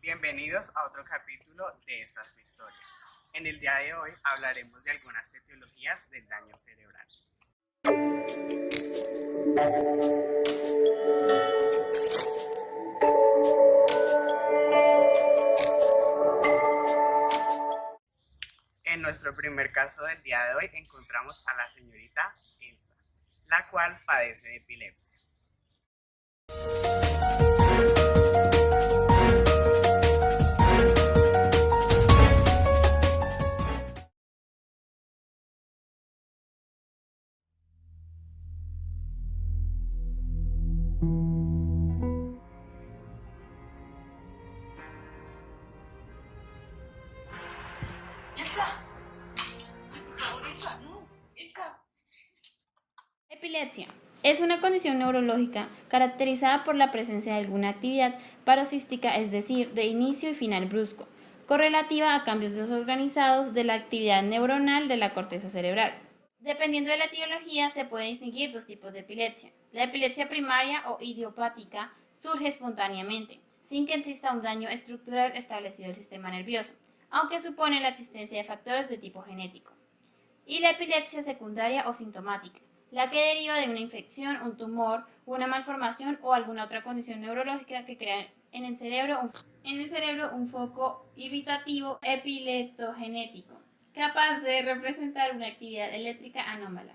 Bienvenidos a otro capítulo de Esta es mi historia. En el día de hoy hablaremos de algunas etiologías del daño cerebral. En nuestro primer caso del día de hoy encontramos a la señorita Elsa, la cual padece de epilepsia. Epilepsia es una condición neurológica caracterizada por la presencia de alguna actividad paroxística, es decir, de inicio y final brusco, correlativa a cambios desorganizados de la actividad neuronal de la corteza cerebral. Dependiendo de la etiología, se pueden distinguir dos tipos de epilepsia. La epilepsia primaria o idiopática surge espontáneamente, sin que exista un daño estructural establecido del sistema nervioso, aunque supone la existencia de factores de tipo genético. Y la epilepsia secundaria o sintomática, la que deriva de una infección, un tumor, una malformación o alguna otra condición neurológica que crea en el cerebro un foco irritativo epileptogenético, capaz de representar una actividad eléctrica anómala.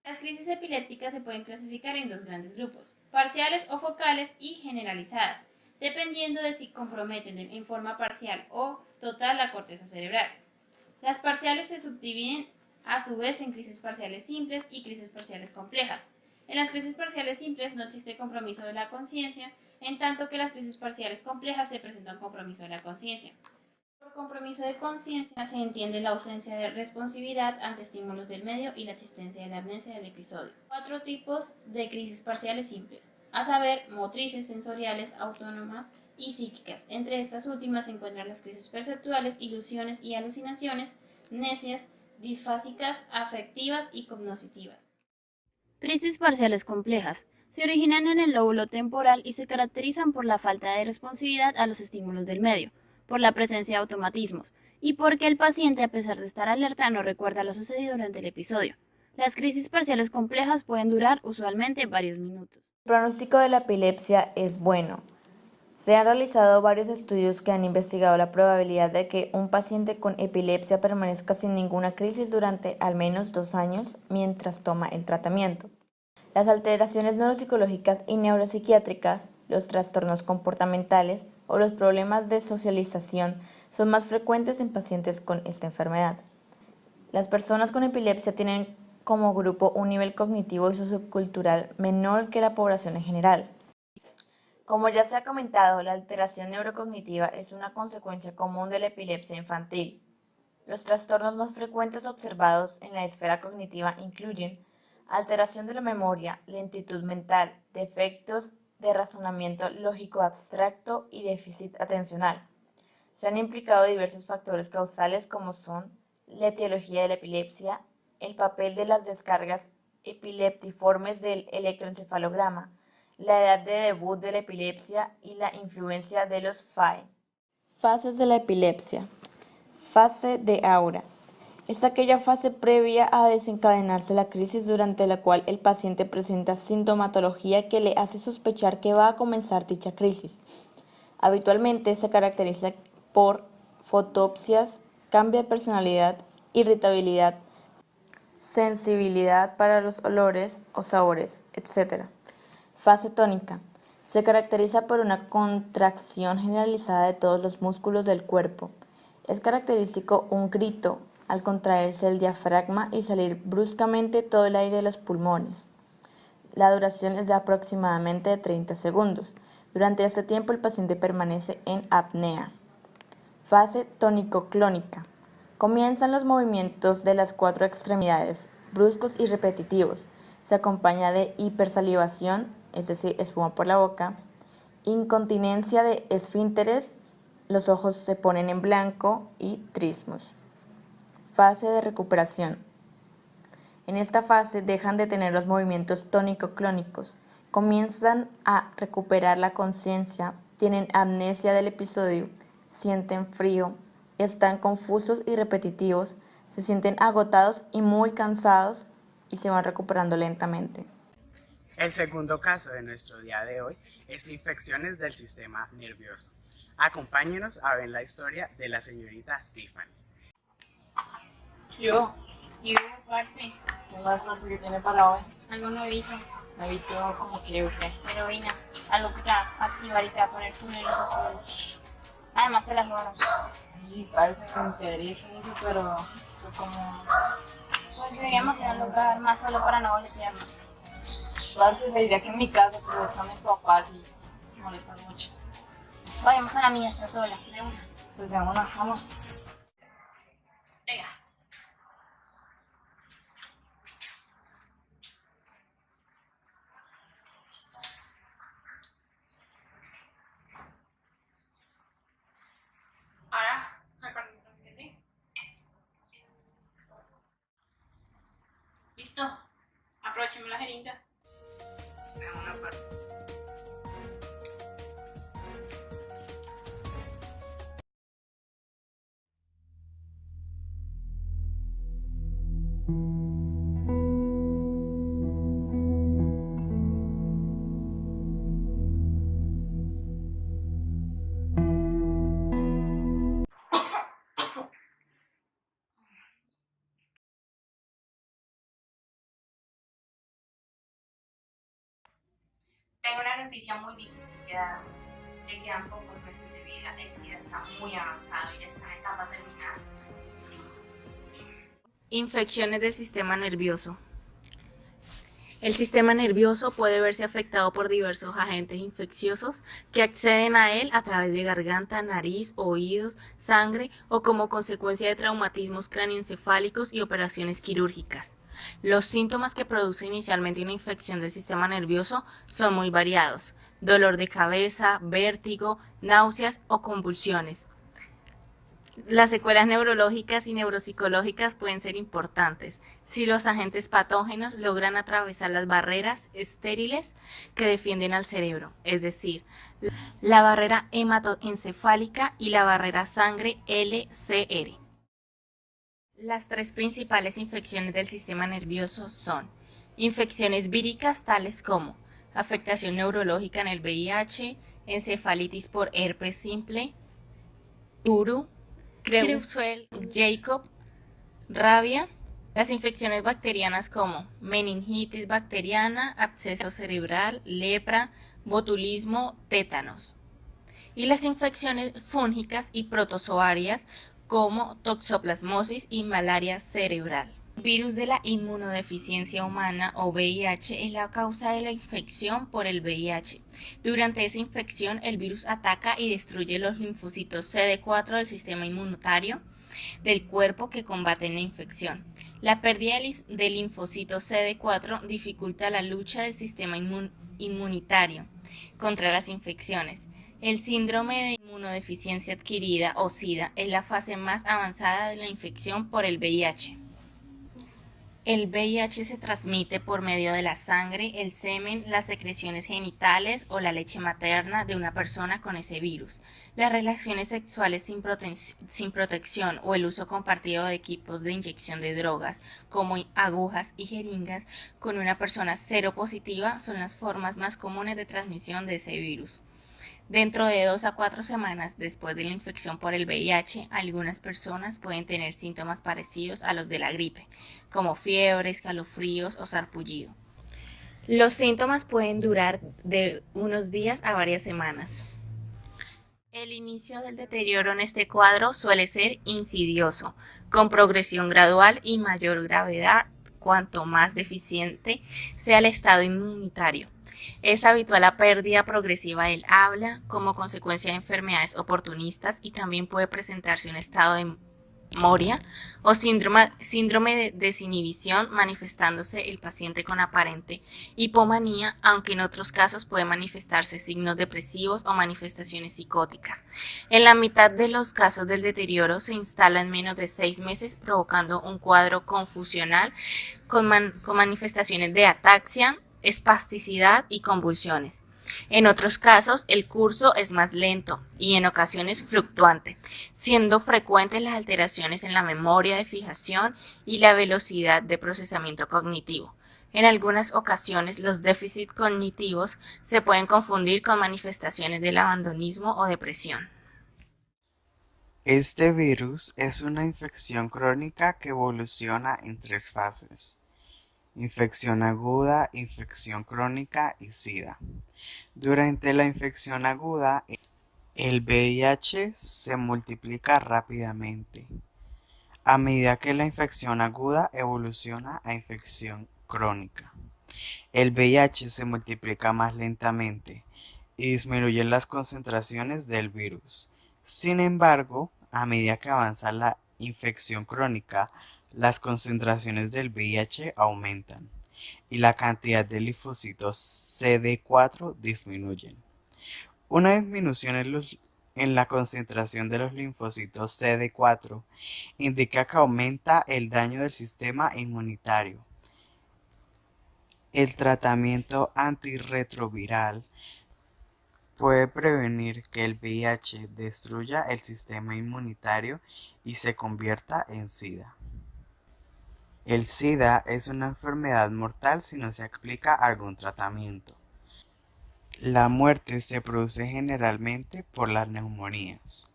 Las crisis epilépticas se pueden clasificar en dos grandes grupos, parciales o focales y generalizadas, dependiendo de si comprometen en forma parcial o total la corteza cerebral. Las parciales se subdividen a su vez en crisis parciales simples y crisis parciales complejas. En las crisis parciales simples no existe compromiso de la conciencia, en tanto que en las crisis parciales complejas se presenta un compromiso de la conciencia. Por compromiso de conciencia se entiende la ausencia de responsividad ante estímulos del medio y la existencia de la amnesia del episodio. Cuatro tipos de crisis parciales simples, a saber, motrices, sensoriales, autónomas y psíquicas. Entre estas últimas se encuentran las crisis perceptuales, ilusiones y alucinaciones, necias, disfásicas, afectivas y cognitivas. Crisis parciales complejas. Se originan en el lóbulo temporal y se caracterizan por la falta de responsividad a los estímulos del medio, por la presencia de automatismos, y porque el paciente, a pesar de estar alerta, no recuerda lo sucedido durante el episodio. Las crisis parciales complejas pueden durar usualmente varios minutos. El pronóstico de la epilepsia es bueno. Se han realizado varios estudios que han investigado la probabilidad de que un paciente con epilepsia permanezca sin ninguna crisis durante al menos 2 años mientras toma el tratamiento. Las alteraciones neuropsicológicas y neuropsiquiátricas, los trastornos comportamentales o los problemas de socialización son más frecuentes en pacientes con esta enfermedad. Las personas con epilepsia tienen como grupo un nivel cognitivo y sociocultural menor que la población en general. Como ya se ha comentado, la alteración neurocognitiva es una consecuencia común de la epilepsia infantil. Los trastornos más frecuentes observados en la esfera cognitiva incluyen alteración de la memoria, lentitud mental, defectos de razonamiento lógico abstracto y déficit atencional. Se han implicado diversos factores causales como son la etiología de la epilepsia, el papel de las descargas epileptiformes del electroencefalograma, la edad de debut de la epilepsia y la influencia de los FAE. Fases de la epilepsia. Fase de aura. Es aquella fase previa a desencadenarse la crisis durante la cual el paciente presenta sintomatología que le hace sospechar que va a comenzar dicha crisis. Habitualmente se caracteriza por fotopsias, cambio de personalidad, irritabilidad, sensibilidad para los olores o sabores, etc. Fase tónica. Se caracteriza por una contracción generalizada de todos los músculos del cuerpo. Es característico un grito al contraerse el diafragma y salir bruscamente todo el aire de los pulmones. La duración es de aproximadamente 30 segundos. Durante este tiempo el paciente permanece en apnea. Fase tónico-clónica. Comienzan los movimientos de las 4 extremidades, bruscos y repetitivos. Se acompaña de hipersalivación, es decir, espuma por la boca, incontinencia de esfínteres, los ojos se ponen en blanco y trismos. Fase de recuperación. En esta fase dejan de tener los movimientos tónico-clónicos, comienzan a recuperar la conciencia, tienen amnesia del episodio sienten frío, están confusos y repetitivos, se sienten agotados y muy cansados y se van recuperando lentamente. El segundo caso de nuestro día de hoy es infecciones del sistema nervioso. Acompáñenos a ver la historia de la señorita Tiffany. Yo, parce, ¿qué más parce que tiene para hoy? algo nuevito, Me he visto como que usted. heroína, algo que te va a activar y te va a poner full en los ojos. Además te las manos. Sí, parece que me interesa eso, pero eso como... Pues deberíamos ir a un lugar más solo para no bolsearnos. Parce, le diría que en mi casa, pero están mis papás y molestan mucho. Vayamos a la mía, está sola, de una. Pues ya, bueno, vamos. Venga. Ahora, que sí. Listo. Aprovechemos la jeringa. Tenemos una parce. Tengo una noticia muy difícil que darles. Le quedan pocos meses de vida, el SIDA está muy avanzado y ya está en etapa terminal. Infecciones del sistema nervioso. El sistema nervioso puede verse afectado por diversos agentes infecciosos que acceden a él a través de garganta, nariz, oídos, sangre o como consecuencia de traumatismos cráneoencefálicos y operaciones quirúrgicas. Los síntomas que produce inicialmente una infección del sistema nervioso son muy variados: dolor de cabeza, vértigo, náuseas o convulsiones. Las secuelas neurológicas y neuropsicológicas pueden ser importantes si los agentes patógenos logran atravesar las barreras estériles que defienden al cerebro, es decir, la barrera hematoencefálica y la barrera sangre-LCR. Las tres principales infecciones del sistema nervioso son infecciones víricas tales como afectación neurológica en el VIH, encefalitis por herpes simple, Turu, Creutzfeldt-Jakob, rabia. Las infecciones bacterianas como meningitis bacteriana, absceso cerebral, lepra, botulismo, tétanos. Y las infecciones fúngicas y protozoarias como toxoplasmosis y malaria cerebral. El virus de la inmunodeficiencia humana o VIH es la causa de la infección por el VIH. Durante esa infección, el virus ataca y destruye los linfocitos CD4 del sistema inmunitario del cuerpo que combaten la infección. La pérdida del linfocito CD4 dificulta la lucha del sistema inmunitario contra las infecciones. El síndrome de inmunodeficiencia adquirida o SIDA es la fase más avanzada de la infección por el VIH. El VIH se transmite por medio de la sangre, el semen, las secreciones genitales o la leche materna de una persona con ese virus. Las relaciones sexuales sin protección o el uso compartido de equipos de inyección de drogas como agujas y jeringas con una persona seropositiva son las formas más comunes de transmisión de ese virus. Dentro de 2 a 4 semanas después de la infección por el VIH, algunas personas pueden tener síntomas parecidos a los de la gripe, como fiebre, escalofríos o sarpullido. Los síntomas pueden durar de unos días a varias semanas. El inicio del deterioro en este cuadro suele ser insidioso, con progresión gradual y mayor gravedad cuanto más deficiente sea el estado inmunitario. Es habitual la pérdida progresiva del habla como consecuencia de enfermedades oportunistas y también puede presentarse un estado de moria o síndrome de desinhibición, manifestándose el paciente con aparente hipomanía, aunque en otros casos puede manifestarse signos depresivos o manifestaciones psicóticas. En la mitad de los casos del deterioro se instala en menos de 6 meses, provocando un cuadro confusional con manifestaciones de ataxia, espasticidad y convulsiones. En otros casos, el curso es más lento y en ocasiones fluctuante, siendo frecuentes las alteraciones en la memoria de fijación y la velocidad de procesamiento cognitivo. En algunas ocasiones, los déficits cognitivos se pueden confundir con manifestaciones del abandonismo o depresión. Este virus es una infección crónica que evoluciona en 3 fases: infección aguda, infección crónica y SIDA. Durante la infección aguda, el VIH se multiplica rápidamente. A medida que la infección aguda evoluciona a infección crónica, el VIH se multiplica más lentamente y disminuyen las concentraciones del virus. Sin embargo, a medida que avanza la infección crónica, las concentraciones del VIH aumentan y la cantidad de linfocitos CD4 disminuyen. Una disminución en la concentración de los linfocitos CD4 indica que aumenta el daño del sistema inmunitario. El tratamiento antirretroviral puede prevenir que el VIH destruya el sistema inmunitario y se convierta en SIDA. El SIDA es una enfermedad mortal si no se aplica algún tratamiento. La muerte se produce generalmente por las neumonías,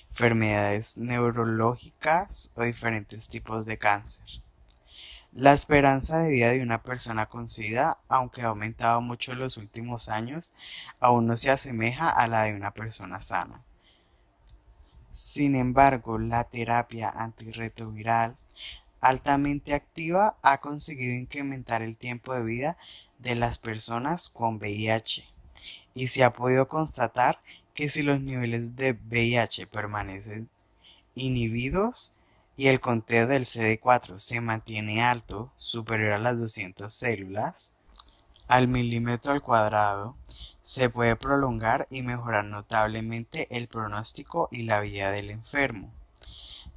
enfermedades neurológicas o diferentes tipos de cáncer. La esperanza de vida de una persona con SIDA, aunque ha aumentado mucho en los últimos años, aún no se asemeja a la de una persona sana. Sin embargo, la terapia antirretroviral altamente activa ha conseguido incrementar el tiempo de vida de las personas con VIH y se ha podido constatar que si los niveles de VIH permanecen inhibidos y el conteo del CD4 se mantiene alto, superior a las 200 células al milímetro al cuadrado, se puede prolongar y mejorar notablemente el pronóstico y la vida del enfermo.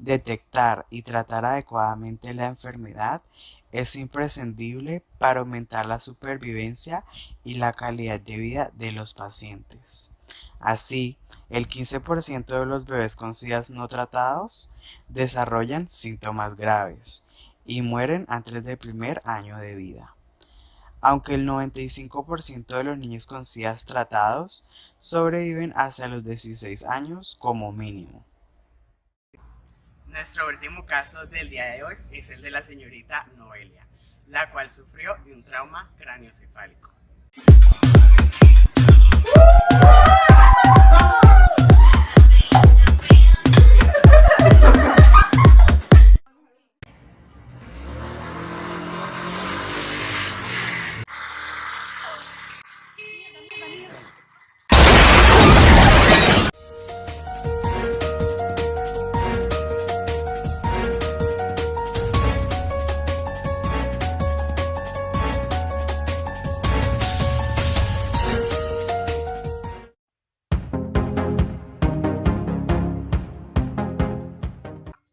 Detectar y tratar adecuadamente la enfermedad es imprescindible para aumentar la supervivencia y la calidad de vida de los pacientes. Así, el 15% de los bebés con SIDA no tratados desarrollan síntomas graves y mueren antes del primer año de vida, aunque el 95% de los niños con SIDA tratados sobreviven hasta los 16 años como mínimo. Nuestro último caso del día de hoy es el de la señorita Noelia, la cual sufrió de un trauma craneoencefálico.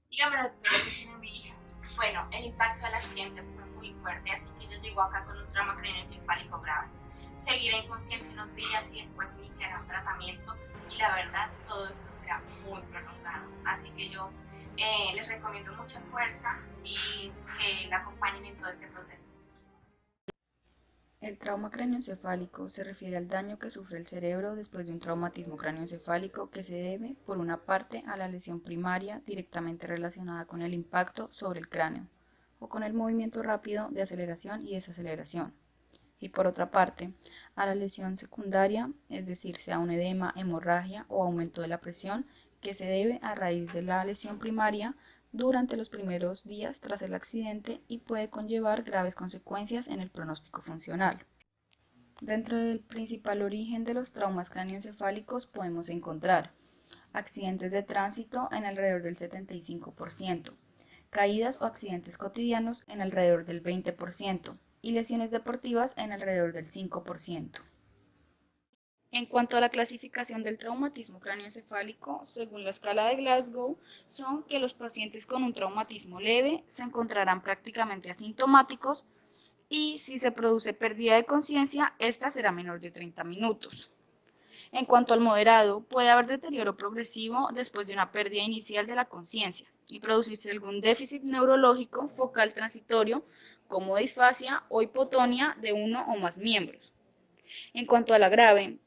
Dígame, doctora, ¿qué tiene mi hija? Bueno, el impacto del accidente fue muy fuerte, así que ella llegó acá con un trauma craneoencefálico grave. Seguirá inconsciente unos días y después iniciará un tratamiento y la verdad todo esto será muy prolongado. Así que yo les recomiendo mucha fuerza y que la acompañen en todo este proceso. El trauma craneoencefálico se refiere al daño que sufre el cerebro después de un traumatismo craneoencefálico que se debe, por una parte, a la lesión primaria directamente relacionada con el impacto sobre el cráneo o con el movimiento rápido de aceleración y desaceleración, y por otra parte, a la lesión secundaria, es decir, sea un edema, hemorragia o aumento de la presión que se debe a raíz de la lesión primaria durante los primeros días tras el accidente y puede conllevar graves consecuencias en el pronóstico funcional. Dentro del principal origen de los traumas craneoencefálicos podemos encontrar accidentes de tránsito en alrededor del 75%, caídas o accidentes cotidianos en alrededor del 20% y lesiones deportivas en alrededor del 5%. En cuanto a la clasificación del traumatismo craneoencefálico, según la escala de Glasgow, son que los pacientes con un traumatismo leve se encontrarán prácticamente asintomáticos y si se produce pérdida de conciencia, esta será menor de 30 minutos. En cuanto al moderado, puede haber deterioro progresivo después de una pérdida inicial de la conciencia y producirse algún déficit neurológico focal transitorio como disfasia o hipotonía de uno o más miembros. En cuanto a la grave,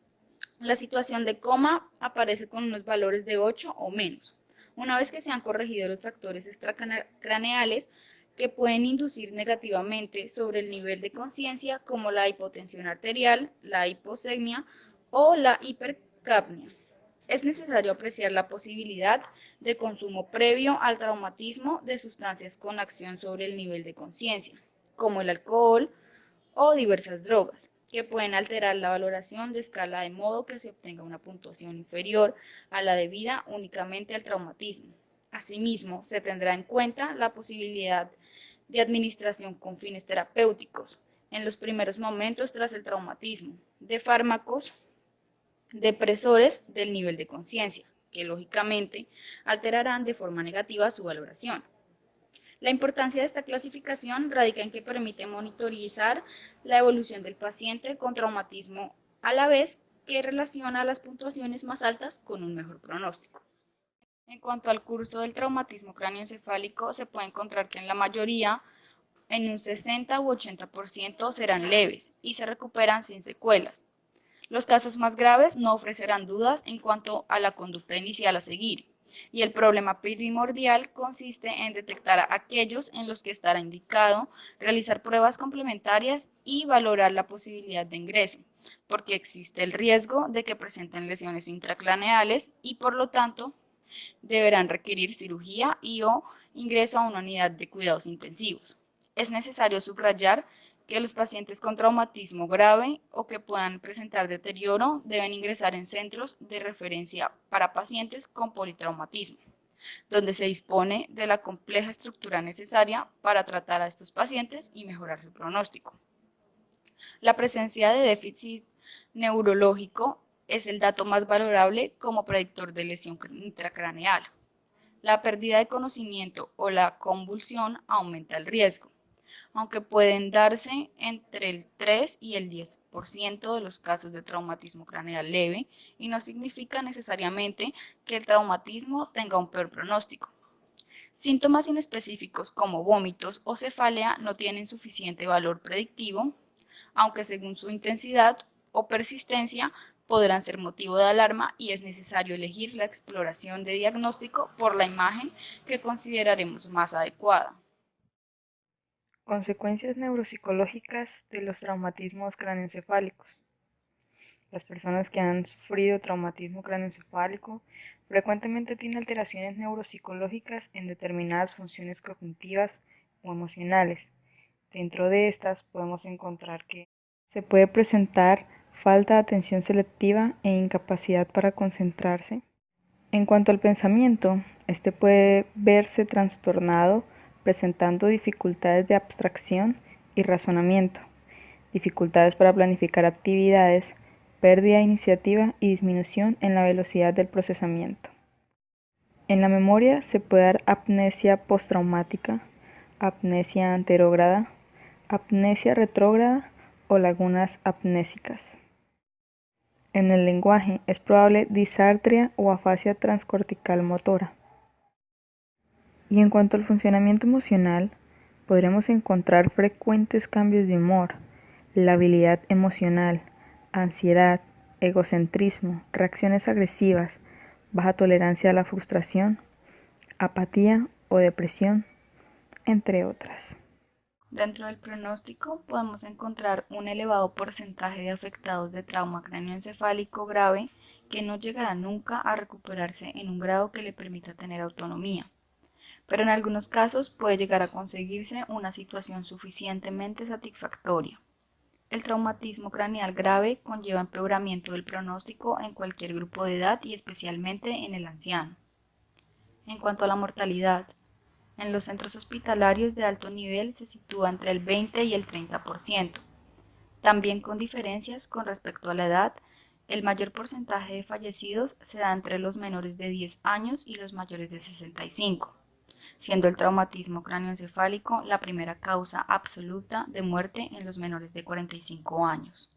la situación de coma aparece con unos valores de 8 o menos. Una vez que se han corregido los factores extracraneales que pueden inducir negativamente sobre el nivel de conciencia, como la hipotensión arterial, la hiposemia o la hipercapnia. Es necesario apreciar la posibilidad de consumo previo al traumatismo de sustancias con acción sobre el nivel de conciencia, como el alcohol o diversas drogas, que pueden alterar la valoración de escala de modo que se obtenga una puntuación inferior a la debida únicamente al traumatismo. Asimismo, se tendrá en cuenta la posibilidad de administración con fines terapéuticos en los primeros momentos tras el traumatismo, de fármacos depresores del nivel de conciencia, que lógicamente alterarán de forma negativa su valoración. La importancia de esta clasificación radica en que permite monitorizar la evolución del paciente con traumatismo a la vez que relaciona las puntuaciones más altas con un mejor pronóstico. En cuanto al curso del traumatismo cráneoencefálico, se puede encontrar que en la mayoría, en un 60 u 80%, serán leves y se recuperan sin secuelas. Los casos más graves no ofrecerán dudas en cuanto a la conducta inicial a seguir, y el problema primordial consiste en detectar aquellos en los que estará indicado realizar pruebas complementarias y valorar la posibilidad de ingreso, porque existe el riesgo de que presenten lesiones intracraneales y por lo tanto deberán requerir cirugía y o ingreso a una unidad de cuidados intensivos. Es necesario subrayar que los pacientes con traumatismo grave o que puedan presentar deterioro deben ingresar en centros de referencia para pacientes con politraumatismo, donde se dispone de la compleja estructura necesaria para tratar a estos pacientes y mejorar su pronóstico. La presencia de déficit neurológico es el dato más valorable como predictor de lesión intracraneal. La pérdida de conocimiento o la convulsión aumenta el riesgo, aunque pueden darse entre el 3 y el 10% de los casos de traumatismo craneal leve y no significa necesariamente que el traumatismo tenga un peor pronóstico. Síntomas inespecíficos como vómitos o cefalea no tienen suficiente valor predictivo, aunque según su intensidad o persistencia podrán ser motivo de alarma y es necesario elegir la exploración de diagnóstico por la imagen que consideraremos más adecuada. Consecuencias neuropsicológicas de los traumatismos craneoencefálicos. Las personas que han sufrido traumatismo craneoencefálico frecuentemente tienen alteraciones neuropsicológicas en determinadas funciones cognitivas o emocionales. Dentro de estas podemos encontrar que se puede presentar falta de atención selectiva e incapacidad para concentrarse. En cuanto al pensamiento, este puede verse trastornado presentando dificultades de abstracción y razonamiento, dificultades para planificar actividades, pérdida de iniciativa y disminución en la velocidad del procesamiento. En la memoria se puede dar apnesia postraumática, apnesia anterógrada, apnesia retrógrada o lagunas apnésicas. En el lenguaje es probable disartria o afasia transcortical motora. Y en cuanto al funcionamiento emocional, podremos encontrar frecuentes cambios de humor, labilidad emocional, ansiedad, egocentrismo, reacciones agresivas, baja tolerancia a la frustración, apatía o depresión, entre otras. Dentro del pronóstico podemos encontrar un elevado porcentaje de afectados de trauma cráneoencefálico grave que no llegará nunca a recuperarse en un grado que le permita tener autonomía, pero en algunos casos puede llegar a conseguirse una situación suficientemente satisfactoria. El traumatismo craneal grave conlleva empeoramiento del pronóstico en cualquier grupo de edad y especialmente en el anciano. En cuanto a la mortalidad, en los centros hospitalarios de alto nivel se sitúa entre el 20 y el 30%. También con diferencias con respecto a la edad, el mayor porcentaje de fallecidos se da entre los menores de 10 años y los mayores de 65. siendo el traumatismo cráneoencefálico la primera causa absoluta de muerte en los menores de 45 años.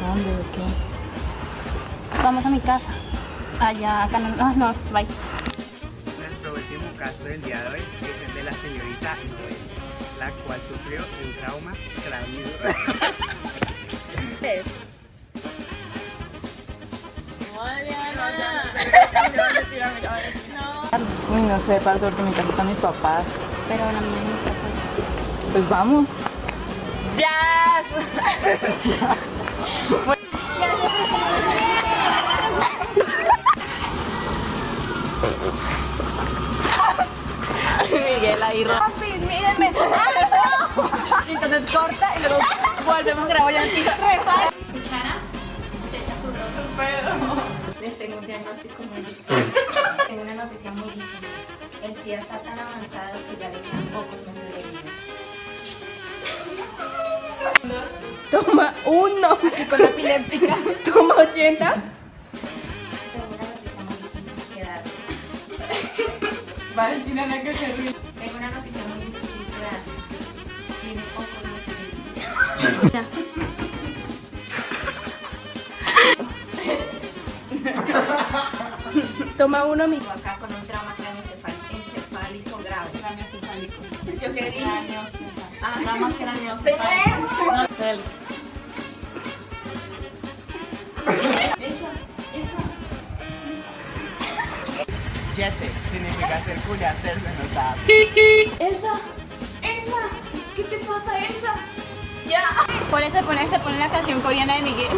¿Dónde? ¿De qué? Vamos a mi casa. Allá, acá no, bye. Nuestro último caso del día de hoy es el de la señorita Noel, la cual sufrió un trauma cráneo. Uy, no sé, para porque mi casa están mis papás. Pero la mía no está sola. Pues vamos. Miguel ahí mírenme. Entonces corta y luego volvemos a grabar ya en el piso. Cuchara, echa su rostro. Les tengo un diagnóstico muy difícil. Tengo una noticia muy difícil. El SIDA está tan avanzado que ya le quedan pocos meses de vida. Toma 1. Aquí con la epiléptica. Toma 80. Tengo una noticia muy difícil que dar. Valentina, no hay que se ríe. Tengo una noticia muy difícil que dar. Tiene pocos meses de vida. Toma 1, mi. Acá con un trauma craneoencefálico grave. Craneoencefálico. ¿Yo qué dije? Craneoencefálico. Trauma craneoencefálico. No, Félix. Yete significa hacer culo y hacerse notar. Elsa, ¿qué te pasa, Elsa? Ya. Por eso pone la canción coreana de Miguel.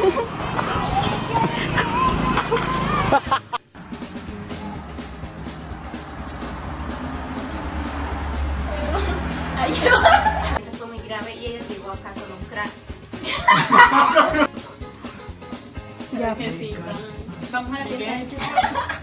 Esto fue muy grave y ella llegó acá con un cráneo. Ya. Vamos a la fiesta.